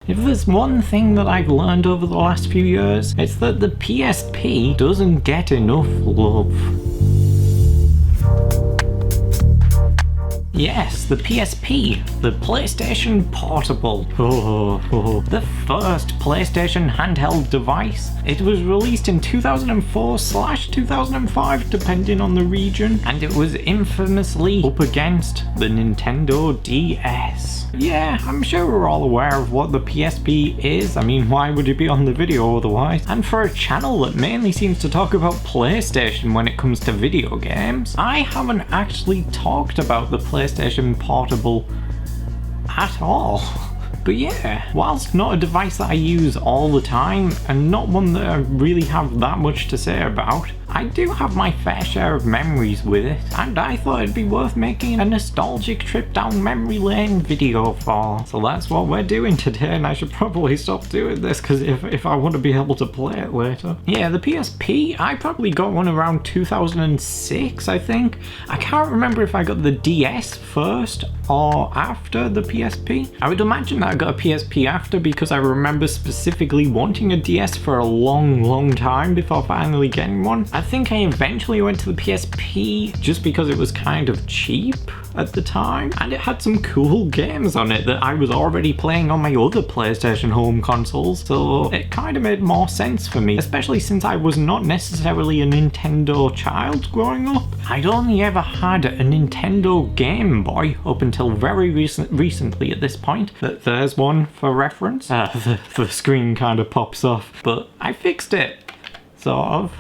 If there's one thing that I've learned over the last few years, it's that the PSP doesn't get enough love. Yes, the PSP, the PlayStation Portable. The first PlayStation handheld device. It was released in 2004/2005, depending on the region, and it was infamously up against the Nintendo DS. Yeah, I'm sure we're all aware of what the PSP is. I mean, why would it be on the video otherwise? And for a channel that mainly seems to talk about PlayStation when it comes to video games, I haven't actually talked about the PlayStation Portable at all. But yeah, whilst not a device that I use all the time, and not one that I really have that much to say about, I do have my fair share of memories with it, and I thought it'd be worth making a nostalgic trip down memory lane video for. So that's what we're doing today, and I should probably stop doing this, because if I want to be able to play it later. Yeah, the PSP, I probably got one around 2006, I think. I can't remember if I got the DS first or after the PSP. I would imagine that I got a PSP after, because I remember specifically wanting a DS for a long time before finally getting one. I think I eventually went to the PSP just because it was kind of cheap at the time, and it had some cool games on it that I was already playing on my other PlayStation home consoles, so it kind of made more sense for me, especially since I was not necessarily a Nintendo child growing up. I'd only ever had a Nintendo Game Boy up until very recently at this point. There's one for reference. The screen kind of pops off, but I fixed it, sort of.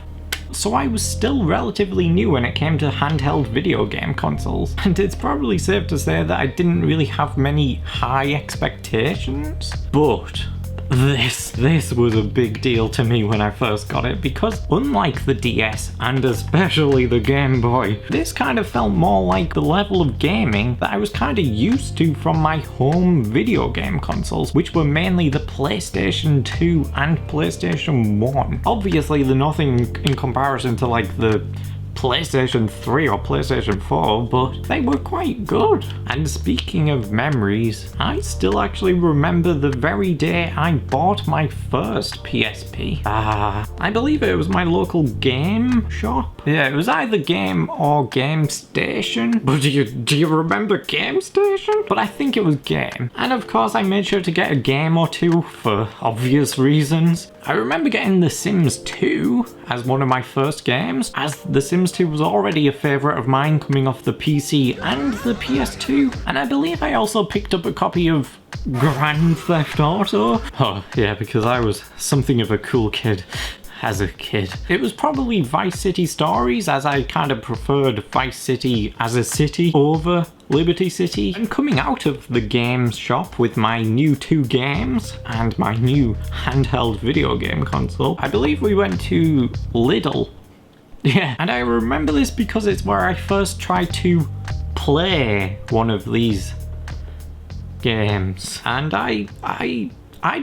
So I was still relatively new when it came to handheld video game consoles, and it's probably safe to say that I didn't really have many high expectations, but this was a big deal to me when I first got it, because unlike the DS and especially the Game Boy, this kind of felt more like the level of gaming that I was kind of used to from my home video game consoles, which were mainly the PlayStation 2 and PlayStation 1. Obviously they're nothing in comparison to like the PlayStation 3 or PlayStation 4, but they were quite good. And speaking of memories, I still actually remember the very day I bought my first PSP. I believe it was my local game shop. Yeah, it was either Game or Game Station. But do you remember Game Station? But I think it was Game. And of course I made sure to get a game or two for obvious reasons. I remember getting The Sims 2 as one of my first games, as The Sims 2 was already a favourite of mine coming off the PC and the PS2, and I believe I also picked up a copy of Grand Theft Auto. Oh yeah, because I was something of a cool kid as a kid. It was probably Vice City Stories, as I kind of preferred Vice City as a city over Liberty City. And coming out of the games shop with my new 2 games and my new handheld video game console, I believe we went to Lidl. Yeah, and I remember this because it's where I first tried to play one of these games, and I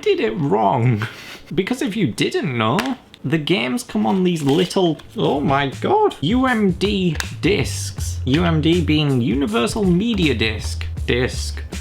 did it wrong. Because if you didn't know, the games come on these little, oh my god, UMD discs. UMD being Universal Media Disc.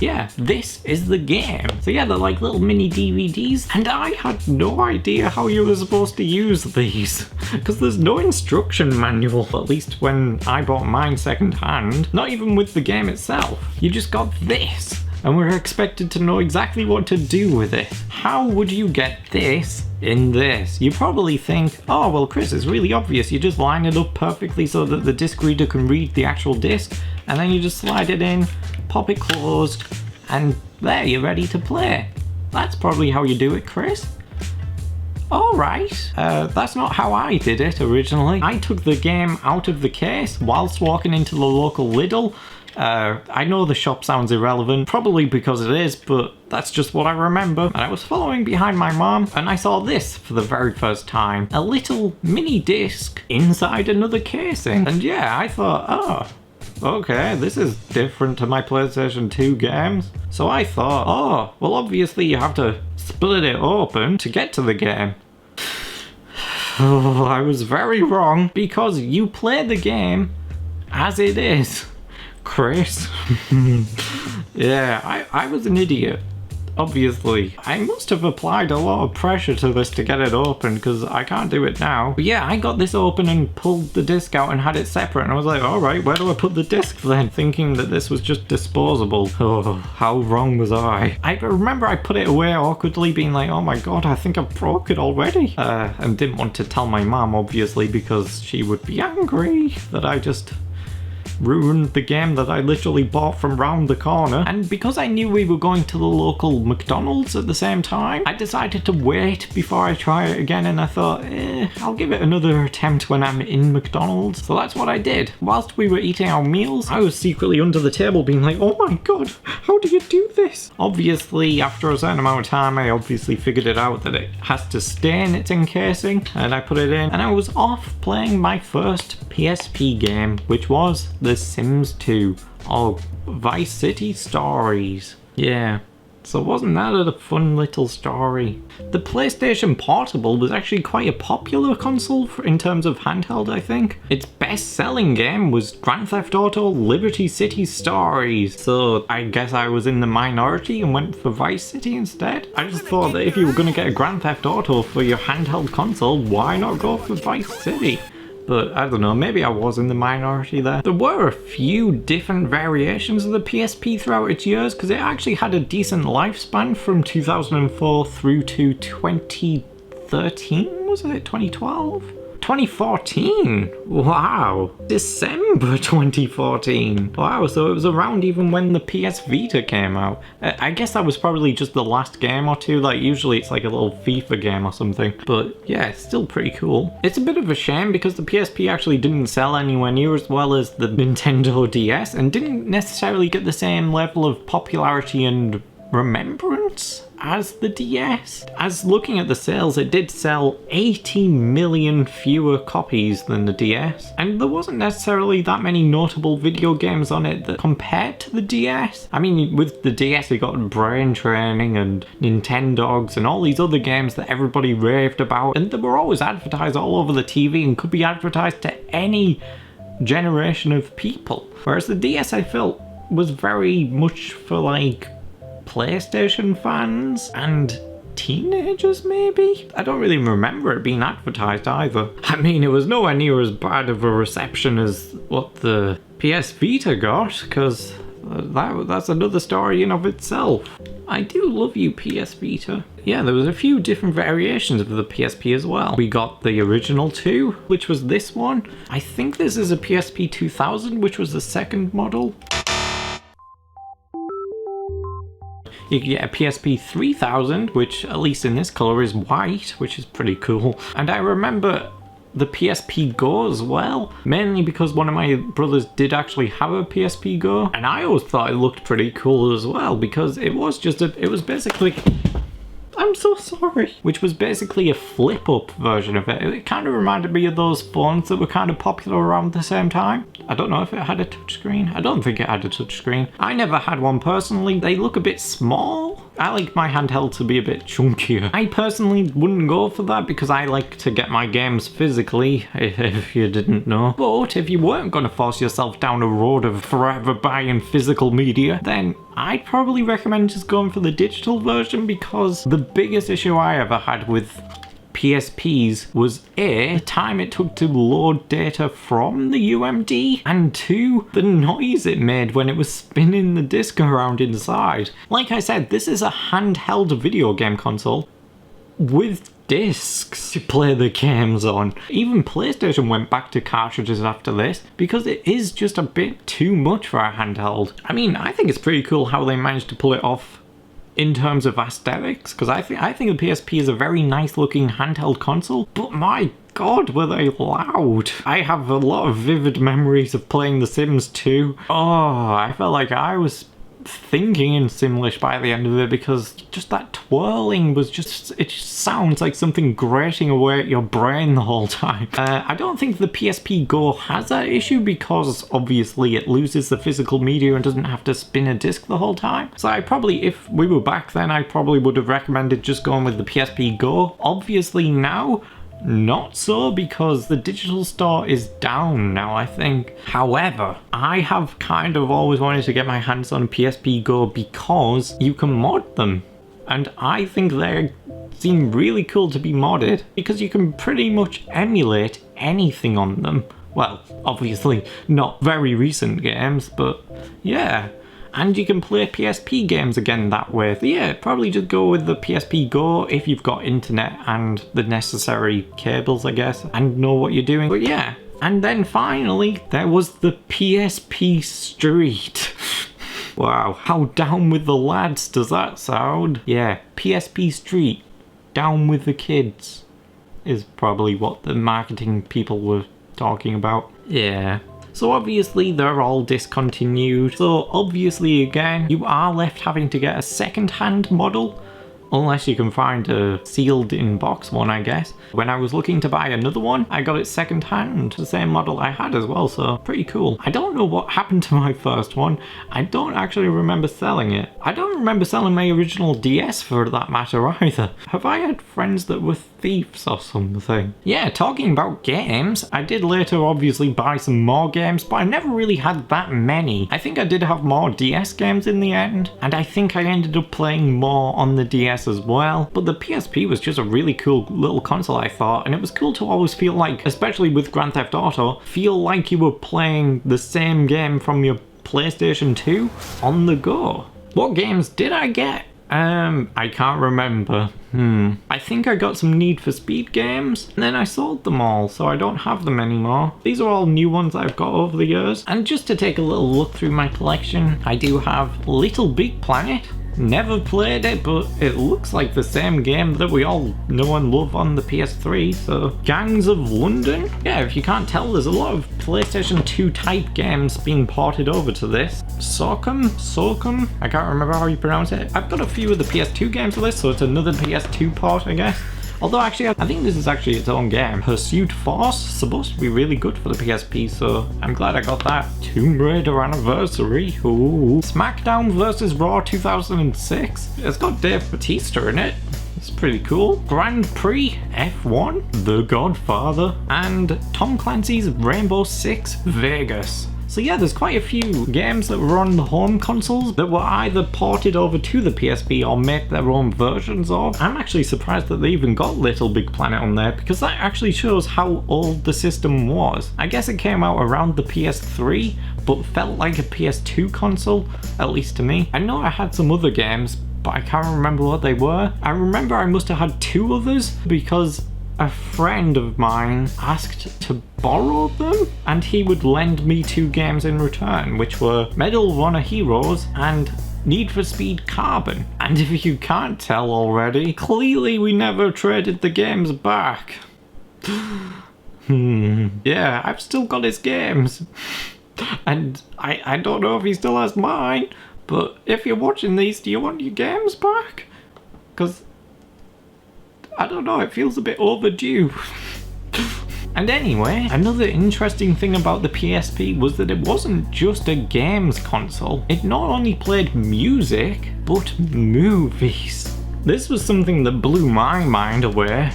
Yeah, this is the game. So yeah, they're like little mini DVDs, and I had no idea how you were supposed to use these, because there's no instruction manual, at least when I bought mine second hand, not even with the game itself. You just got this, and we're expected to know exactly what to do with it. How would you get this in this? You probably think, oh well Chris, it's really obvious, you just line it up perfectly so that the disc reader can read the actual disc, and then you just slide it in, pop it closed, and there, you're ready to play. That's probably how you do it, Chris. Alright, that's not how I did it originally. I took the game out of the case whilst walking into the local Lidl. I know the shop sounds irrelevant, probably because it is, but that's just what I remember. And I was following behind my mom, and I saw this for the very first time. A little mini disc inside another casing. And yeah, I thought, oh, okay, this is different to my PlayStation 2 games. So I thought, oh, well obviously you have to split it open to get to the game. Oh, I was very wrong, because you play the game as it is. Chris. Yeah, I was an idiot. obviously. I must have applied a lot of pressure to this to get it open because I can't do it now. But yeah, I got this open and pulled the disc out and had it separate, and I was like, alright, where do I put the disc then? Thinking that this was just disposable. Oh, how wrong was I? I remember I put it away awkwardly, being like, oh my god, I think I've broke it already. And didn't want to tell my mom, obviously, because she would be angry that I just ruined the game that I literally bought from round the corner. And because I knew we were going to the local McDonald's at the same time, I decided to wait before I try it again, and I thought, I'll give it another attempt when I'm in McDonald's. So that's what I did. Whilst we were eating our meals, I was secretly under the table being like, oh my god, how do you do this? Obviously, after a certain amount of time, I obviously figured it out that it has to stain its encasing, and I put it in, and I was off playing my first PSP game, which was The Sims 2, or Vice City Stories. Yeah, so wasn't that a fun little story? The PlayStation Portable was actually quite a popular console in terms of handheld, I think. Its best-selling game was Grand Theft Auto Liberty City Stories, so I guess I was in the minority and went for Vice City instead. I just thought that if you were going to get a Grand Theft Auto for your handheld console, why not go for Vice City? But I don't know, maybe I was in the minority there. There were a few different variations of the PSP throughout its years, because it actually had a decent lifespan from 2004 through to 2013, was it? 2012? 2014! Wow! December 2014! Wow, so it was around even when the PS Vita came out. I guess that was probably just the last game or two, like usually it's like a little FIFA game or something. But yeah, it's still pretty cool. It's a bit of a shame because the PSP actually didn't sell anywhere near as well as the Nintendo DS and didn't necessarily get the same level of popularity and remembrance as the DS. As looking at the sales, it did sell 80 million fewer copies than the DS, and there wasn't necessarily that many notable video games on it that compared to the DS. I mean, with the DS you got Brain Training and Nintendogs and all these other games that everybody raved about, and they were always advertised all over the TV and could be advertised to any generation of people. Whereas the DS, I felt, was very much for like PlayStation fans and teenagers, maybe? I don't really remember it being advertised either. I mean, it was nowhere near as bad of a reception as what the PS Vita got, because that's another story in of itself. I do love you, PS Vita. Yeah, there was a few different variations of the PSP as well. We got the original 2, which was this one. I think this is a PSP 2000, which was the second model. You can get a PSP 3000, which at least in this colour is white, which is pretty cool. And I remember the PSP Go as well, mainly because one of my brothers did actually have a PSP Go, and I always thought it looked pretty cool as well because it was basically, I'm so sorry, which was basically a flip-up version of it. It kind of reminded me of those phones that were kind of popular around the same time. I don't know if it had a touchscreen. I don't think it had a touchscreen. I never had one personally. They look a bit small. I like my handheld to be a bit chunkier. I personally wouldn't go for that because I like to get my games physically, if you didn't know. But if you weren't going to force yourself down a road of forever buying physical media, then I'd probably recommend just going for the digital version, because the biggest issue I ever had with PSPs was A, the time it took to load data from the UMD, and 2, the noise it made when it was spinning the disc around inside. Like I said, this is a handheld video game console with discs to play the games on. Even PlayStation went back to cartridges after this because it is just a bit too much for a handheld. I mean, I think it's pretty cool how they managed to pull it off in terms of aesthetics, because I think the PSP is a very nice looking handheld console, but my god, were they loud. I have a lot of vivid memories of playing The Sims 2. Oh, I felt like I was thinking in Simlish by the end of it, because just that twirling was just, it just sounds like something grating away at your brain the whole time. I don't think the PSP Go has that issue because obviously it loses the physical media and doesn't have to spin a disc the whole time. So I probably, if we were back then, I probably would have recommended just going with the PSP Go. Obviously now, not so, because the digital store is down now, I think. However, I have kind of always wanted to get my hands on a PSP Go because you can mod them. and I think they seem really cool to be modded because you can pretty much emulate anything on them. Well, obviously not very recent games, but yeah. And you can play PSP games again that way. So yeah, probably just go with the PSP Go if you've got internet and the necessary cables, I guess, and know what you're doing. But yeah. And then finally, there was the PSP Street. Wow, how down with the lads does that sound? Yeah, PSP Street, down with the kids, is probably what the marketing people were talking about. Yeah. So obviously they're all discontinued. So obviously again, you are left having to get a second-hand model. Unless you can find a sealed in box one, I guess. When I was looking to buy another one, I got it second hand, the same model I had as well, so pretty cool. I don't know what happened to my first one. I don't actually remember selling it. I don't remember selling my original DS for that matter either. Have I had friends that were thieves or something? Yeah, talking about games, I did later obviously buy some more games, but I never really had that many. I think I did have more DS games in the end, and I think I ended up playing more on the DS as well. But the PSP was just a really cool little console, I thought, and it was cool to always feel like, especially with Grand Theft Auto, feel like you were playing the same game from your PlayStation 2 on the go. What games did I get? I can't remember. I think I got some Need for Speed games, and then I sold them all, so I don't have them anymore. These are all new ones I've got over the years. And just to take a little look through my collection, I do have Little Big Planet. Never played it, but it looks like the same game that we all know and love on the PS3, so... Gangs of London? Yeah, if you can't tell, there's a lot of PlayStation 2 type games being ported over to this. Socom? I can't remember how you pronounce it. I've got a few of the PS2 games of this, so it's another PS2 port, I guess. Although actually, I think this is actually its own game. Pursuit Force, supposed to be really good for the PSP, so I'm glad I got that. Tomb Raider Anniversary, ooh. SmackDown vs. Raw 2006. It's got Dave Bautista in it. It's pretty cool. Grand Prix F1, The Godfather, and Tom Clancy's Rainbow Six Vegas. So yeah, there's quite a few games that were on the home consoles that were either ported over to the PSP or make their own versions of. I'm actually surprised that they even got Little Big Planet on there, because that actually shows how old the system was. I guess it came out around the PS3, but felt like a PS2 console, at least to me. I know I had some other games, but I can't remember what they were. I remember I must have had two others because a friend of mine asked to borrow them, and he would lend me two games in return, which were Medal of Honor Heroes and Need for Speed Carbon. And if you can't tell already, clearly we never traded the games back. Yeah, I've still got his games. And I don't know if he still has mine, but if you're watching these, do you want your games back? Because I don't know, it feels a bit overdue. And anyway, another interesting thing about the PSP was that it wasn't just a games console. It not only played music, but movies. This was something that blew my mind away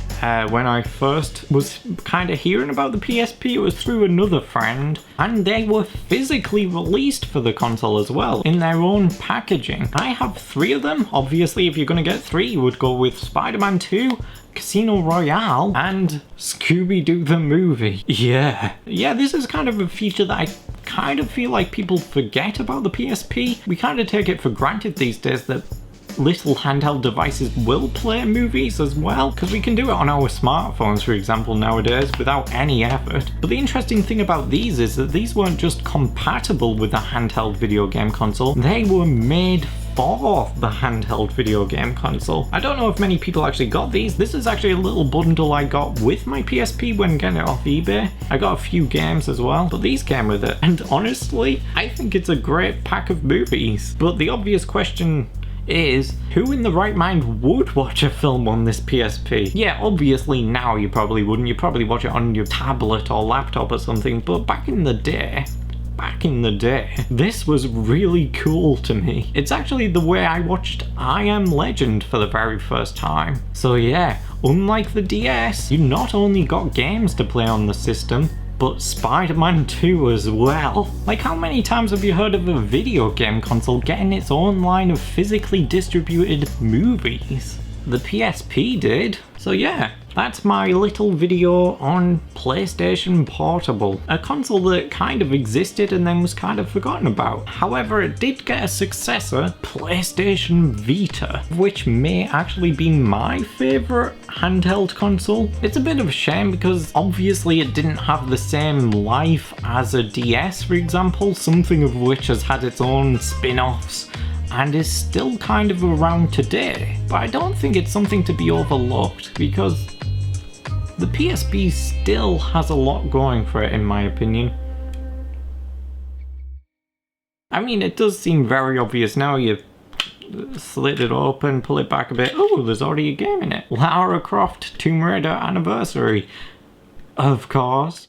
when I first was kind of hearing about the PSP. It was through another friend, and they were physically released for the console as well, in their own packaging. I have 3 of them. Obviously, if you're going to get 3, you would go with Spider-Man 2, Casino Royale, and Scooby-Doo the movie. Yeah, this is kind of a feature that I kind of feel like people forget about the PSP. We kind of take it for granted these days that little handheld devices will play movies as well, because we can do it on our smartphones, for example, nowadays without any effort. But the interesting thing about these is that these weren't just compatible with a handheld video game console, they were made for the handheld video game console. I don't know if many people actually got these. This is actually a little bundle I got with my PSP when getting it off eBay. I got a few games as well, but these came with it. And honestly, I think it's a great pack of movies. But the obvious question is, who in the right mind would watch a film on this PSP? Yeah, obviously now you probably wouldn't. You'd probably watch it on your tablet or laptop or something, but back in the day, this was really cool to me. It's actually the way I watched I Am Legend for the very first time. So yeah, unlike the DS, you not only got games to play on the system, but Spider-Man 2 as well. Like, how many times have you heard of a video game console getting its own line of physically distributed movies? The PSP did. So yeah, that's my little video on PlayStation Portable, a console that kind of existed and then was kind of forgotten about. However, it did get a successor, PlayStation Vita, which may actually be my favourite handheld console. It's a bit of a shame because obviously it didn't have the same life as a DS, for example, something of which has had its own spin-offs and is still kind of around today. But I don't think it's something to be overlooked because the PSP still has a lot going for it, in my opinion. I mean, it does seem very obvious now. You slit it open, pull it back a bit. Oh, there's already a game in it. Lara Croft Tomb Raider Anniversary. Of course.